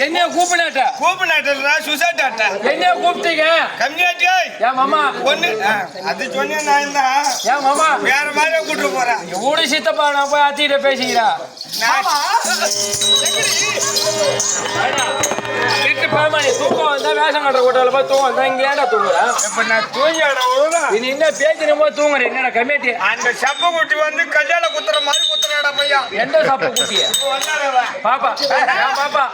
என்ன கூப்பிடாட்ட கூப்பிடாட்டா சுசாட்டாட்ட என்ன கூப்பிட்டீங்க கம்மியாட்டி ஏன் மாமா ஒண்ணு அது சொன்னேன் நான் தான் ஏன் மாமா வேற மாதிரி கூட்டு போறேன் ஊடி சித்தப்பா நான் போய் அத்திட்ட பேசிக்கிறா வீட்டு பாமானி தூக்கம் வந்தா வேஷம் கட்டுற கூட்டால போய் தூக்கம் வந்தா இங்க ஏன்டா தூங்குறேன் இப்ப நான் தூங்கிடா நீ என்ன பேசினமோ தூங்குற என்னடா கம்மியாட்டி அந்த சப்ப குட்டி வந்து கல்யாண குத்துற மாதிரி குத்துறடா பையா எந்த சப்ப குட்டிய பாப்பா பாப்பா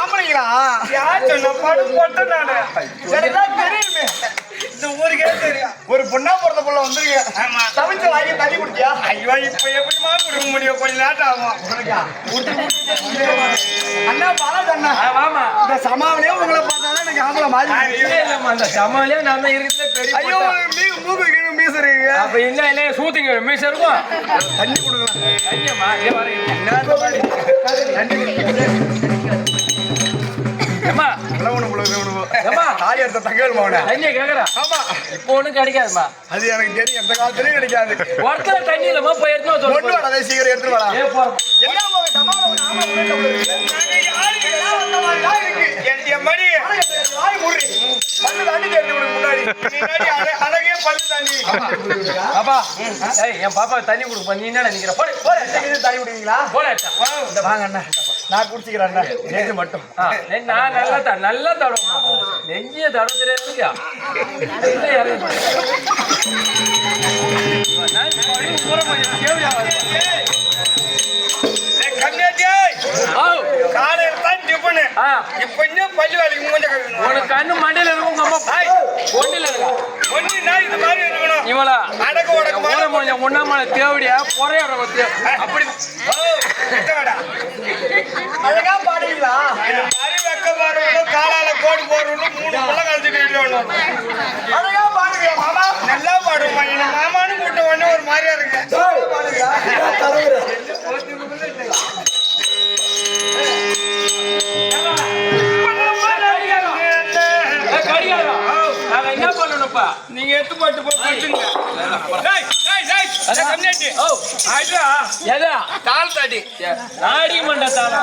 ஆமாங்களா யார் சொன்ன பாடு போட்ட நானு சரிதான் தெரியுமே இந்த ஊருக்கே தெரியும் ஒரு பொண்ணா பிறந்த புள்ள வந்துருங்க ஆமா தவிச்ச வாங்கி தள்ளி குடிச்சியா ஐயோ இப்ப எப்படிமா குடுக்க முடியும் கொஞ்ச நேரம் ஆகும் அண்ணா பாலாஜ் அண்ணா வாமா இந்த சமாவிலே உங்களை பார்த்தாலும் எனக்கு ஆம்பளை மாதிரி இல்லம்மா அந்த சமாவிலே நான் தான் இருக்கிற பெரிய ஐயோ மூக்கு கீழே மீசறீங்க அப்ப என்ன சூத்திங்க மீச இருக்கும் தண்ணி கொடுக்கலாம் தண்ணியம்மா ஏ வர ஏமா தாலி எடுத்த தகவல் மௌன தண்ணியை கேக்குறா ஆமா இப்போ ஒண்ணும் கிடைக்காதுமா அது எனக்கு தெரியும் எந்த காலத்துலயும் கிடைக்காது ஒருத்தர் தண்ணி இல்லமா போய் எடுத்து கொண்டு வர அதை சீக்கிரம் எடுத்து வரலாம் ஏ போறோம் என்ன உங்க சமாளம் நாம என் மணி வாய் முறி பல்லு தாண்டி தெரிஞ்சு முன்னாடி அழகே பல்லு தாண்டி பாப்பா என் பாப்பா தண்ணி கொடுப்பா நீ என்ன நினைக்கிற போட தண்ணி குடிங்களா போட வாங்க அண்ணா நான் குடிச்சுக்கிறேன் நெஞ்சு மட்டும் நான் நல்லா தடவும் நெஞ்சிய தடவு தெரியாது காலையில தான் டிஃபனு இப்ப இன்னும் பள்ளி வேலைக்கு மூஞ்ச உனக்கு கண்ணு மண்டையில இருக்கும் உங்க அம்மா ஒன்றில் இருக்கா இவளா அடக்க உடக்க ஊரை முடிஞ்ச முன்னாமலை தேவடியா பொறையோட அப்படி அழகா பாடுவீங்களா வெக்க பாடுவோம் காலால கோடு போடுறோம் 3 புள்ள கழிச்சுட்டு அழகா பாடுவியா மாமா நல்லா பாடுவோம் என்ன மாமான்னு கூட்ட உடனே ஒரு மாதிரியா இருக்கு என்ன பண்ணணும்ப்பா நீங்க எடுத்து போட்டு போட்டுங்க எதா தாள் தாடி நாடி மண்ட தாளா